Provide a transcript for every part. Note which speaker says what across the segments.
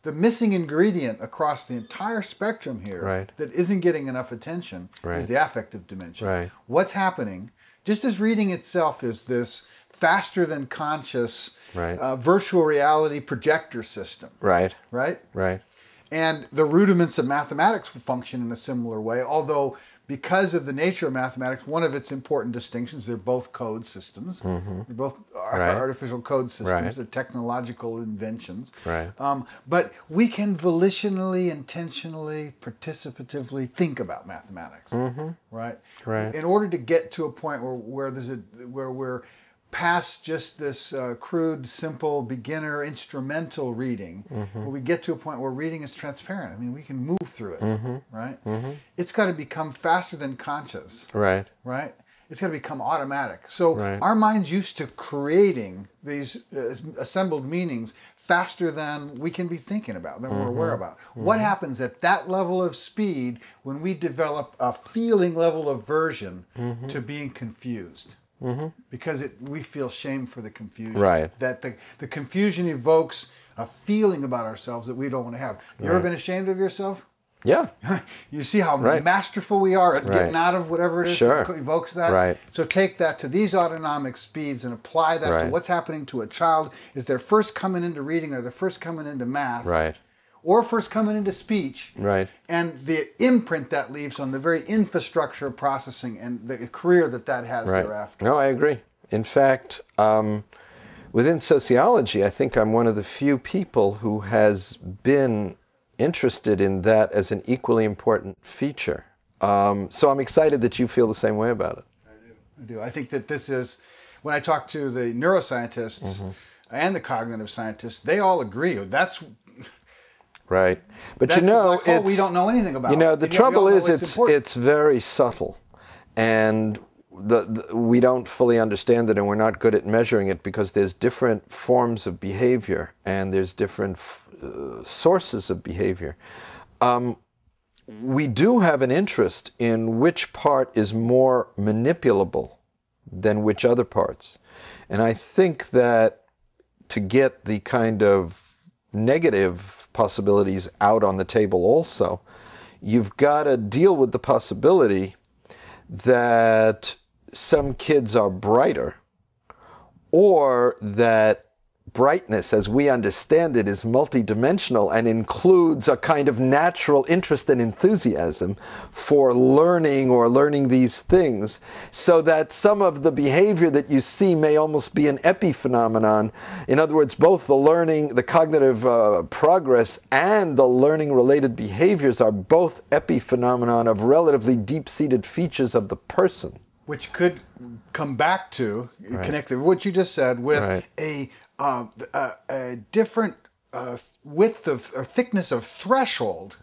Speaker 1: the missing ingredient across the entire spectrum here that isn't getting enough attention is the affective dimension. What's happening, just as reading itself is this faster than conscious virtual reality projector system. Right. And the rudiments of mathematics function in a similar way, although because of the nature of mathematics, one of its important distinctions, they're both code systems. They're both artificial code systems. They're technological inventions. But we can volitionally, intentionally, participatively think about mathematics. In order to get to a point where we're past just this crude, simple, beginner, instrumental reading, where we get to a point where reading is transparent. I mean, we can move through it, It's got to become faster than conscious, It's got to become automatic. So our mind's used to creating these assembled meanings faster than we can be thinking about, than we're aware about. What happens at that level of speed when we develop a feeling level of aversion to being confused? Because we feel shame for the confusion. That the confusion evokes a feeling about ourselves that we don't want to have. You ever been ashamed of yourself? Yeah. You see how masterful we are at getting out of whatever it is that evokes that? So take that to these autonomic speeds and apply that to what's happening to a child as they're first coming into reading or they're first coming into math. Or first coming into speech, and the imprint that leaves on the very infrastructure of processing and the career that has thereafter.
Speaker 2: No, I agree. In fact, within sociology, I think I'm one of the few people who has been interested in that as an equally important feature. So I'm excited that you feel the same way about it.
Speaker 1: I do. I think that this is, when I talk to the neuroscientists and the cognitive scientists, they all agree. That's
Speaker 2: but you know,
Speaker 1: we don't know anything about.
Speaker 2: You know, the trouble is it's very subtle, and we don't fully understand it, and we're not good at measuring it because there's different forms of behavior and there's different sources of behavior. We do have an interest in which part is more manipulable than which other parts, and I think that to get the kind of negative possibilities out on the table also, you've got to deal with the possibility that some kids are brighter, or that brightness, as we understand it, is multidimensional and includes a kind of natural interest and enthusiasm for learning or learning these things, so that some of the behavior that you see may almost be an epiphenomenon. In other words, both the learning, the cognitive progress and the learning-related behaviors are both epiphenomenon of relatively deep-seated features of the person.
Speaker 1: Which could come back to, connected what you just said, with a different width of or thickness of threshold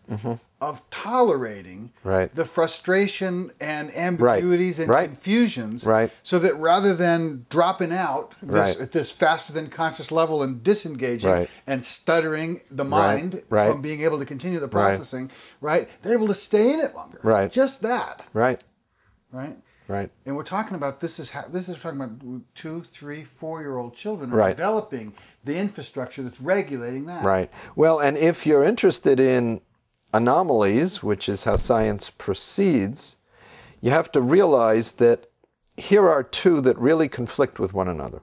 Speaker 1: of tolerating the frustration and ambiguities and confusions, so that rather than dropping out at this faster than conscious level and disengaging and stuttering the mind from being able to continue the processing, they're able to stay in it longer. Just that. And we're talking about this is talking about 2, 3, 4-year-old children are developing the infrastructure that's regulating that.
Speaker 2: Well, and if you're interested in anomalies, which is how science proceeds, you have to realize that here are two that really conflict with one another.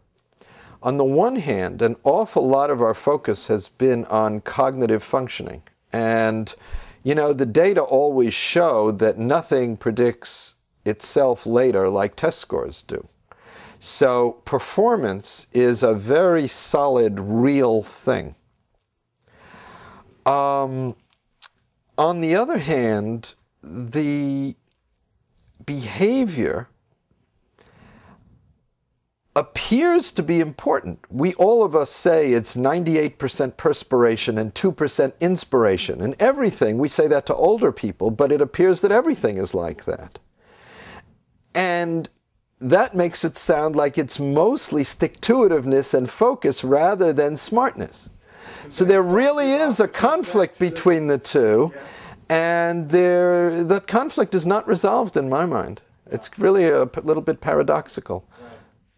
Speaker 2: On the one hand, an awful lot of our focus has been on cognitive functioning. And, you know, the data always show that nothing predicts itself later like test scores do. So performance is a very solid, real thing. On the other hand, the behavior appears to be important. All of us say it's 98% perspiration and 2% inspiration. And everything, we say that to older people, but it appears that everything is like that. And that makes it sound like it's mostly stick-to-itiveness and focus rather than smartness. So there really is a conflict between the two, and that conflict is not resolved in my mind. It's really a little bit paradoxical.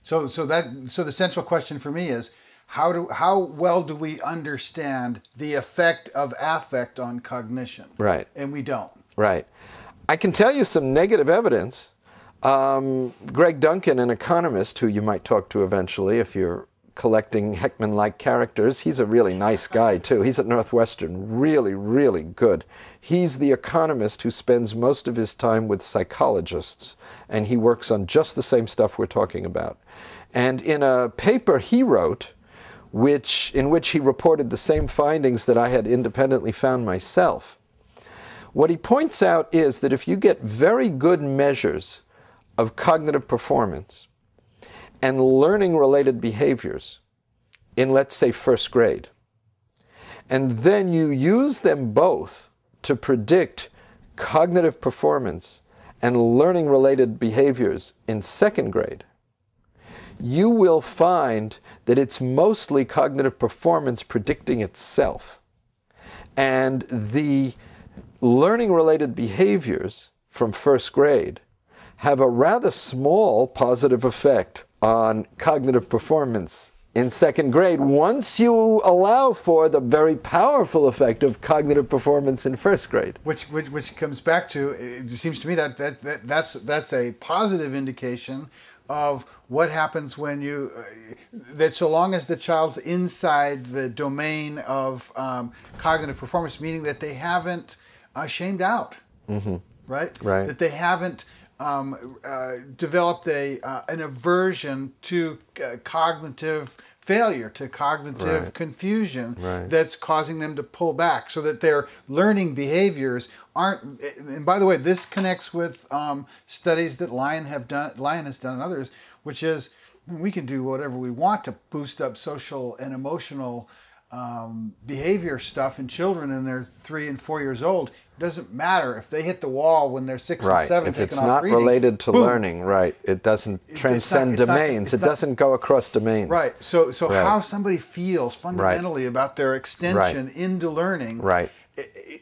Speaker 1: So the central question for me is, how well do we understand the effect of affect on cognition?
Speaker 2: Right.
Speaker 1: And we don't.
Speaker 2: Right. I can tell you some negative evidence. Greg Duncan, an economist who you might talk to eventually if you're collecting Heckman-like characters. He's a really nice guy, too. He's at Northwestern. Really, really good. He's the economist who spends most of his time with psychologists, and he works on just the same stuff we're talking about. And in a paper he wrote, in which he reported the same findings that I had independently found myself, what he points out is that if you get very good measures of cognitive performance and learning-related behaviors in, let's say, first grade, and then you use them both to predict cognitive performance and learning-related behaviors in second grade, you will find that it's mostly cognitive performance predicting itself. And the learning-related behaviors from first grade have a rather small positive effect on cognitive performance in second grade once you allow for the very powerful effect of cognitive performance in first grade.
Speaker 1: Which comes back to, it seems to me that's a positive indication of what happens when you, that so long as the child's inside the domain of cognitive performance, meaning that they haven't shamed out, right?
Speaker 2: Right.
Speaker 1: That they haven't developed an aversion to cognitive failure, to cognitive confusion that's causing them to pull back, so that their learning behaviors aren't. And by the way, this connects with studies that Lyon has done and others, which is we can do whatever we want to boost up social and emotional behavior stuff in children, and they're 3 and 4 years old. It doesn't matter if they hit the wall when they're 6 and 7.
Speaker 2: If it's not related to learning, it doesn't transcend domains. It doesn't go across domains.
Speaker 1: Right. So how somebody feels fundamentally about their extension into learning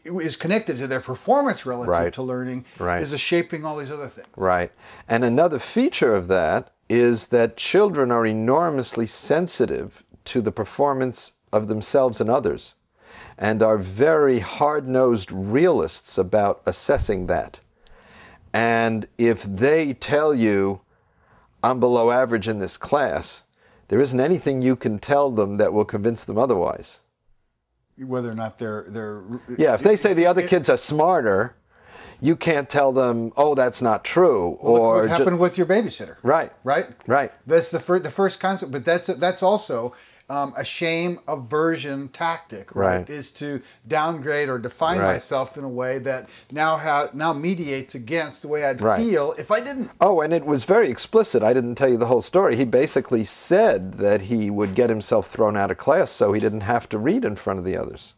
Speaker 1: is connected to their performance relative to learning, is shaping all these other things.
Speaker 2: Right. And another feature of that is that children are enormously sensitive to the performance of themselves and others, and are very hard-nosed realists about assessing that. And if they tell you, I'm below average in this class, there isn't anything you can tell them that will convince them otherwise.
Speaker 1: Whether or not they're
Speaker 2: yeah, if they say the other kids are smarter, you can't tell them, oh, that's not true.
Speaker 1: Well, or what happened with your babysitter.
Speaker 2: Right.
Speaker 1: That's the first concept, but that's also a shame aversion tactic, is to downgrade or define myself in a way that now mediates against the way I'd feel if I didn't.
Speaker 2: Oh, and it was very explicit. I didn't tell you the whole story. He basically said that he would get himself thrown out of class so he didn't have to read in front of the others.